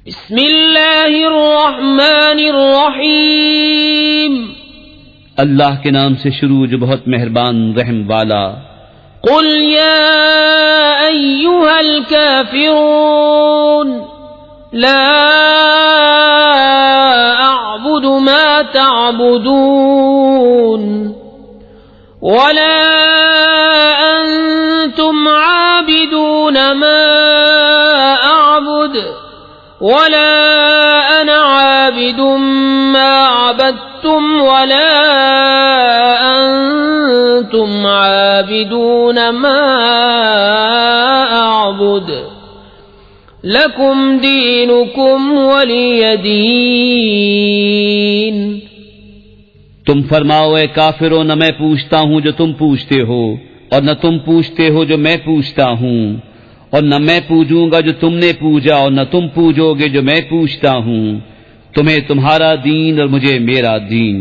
بسم اللہ الرحمن الرحیم، اللہ کے نام سے شروع جو بہت مہربان رحم والا۔ قل یا ایھا الکافرون لا اعبد ما تعبدون ولا انتم عابدون ما اعبد ولا انا عابد ما عبدتم ولا انتم عابدون ما اعبد لکم دینکم ولی دین۔ تم فرماؤ اے کافرو، نہ میں پوچھتا ہوں جو تم پوچھتے ہو، اور نہ تم پوچھتے ہو جو میں پوچھتا ہوں، اور نہ میں پوجوں گا جو تم نے پوجا، اور نہ تم پوجو گے جو میں پوچھتا ہوں۔ تمہیں تمہارا دین اور مجھے میرا دین۔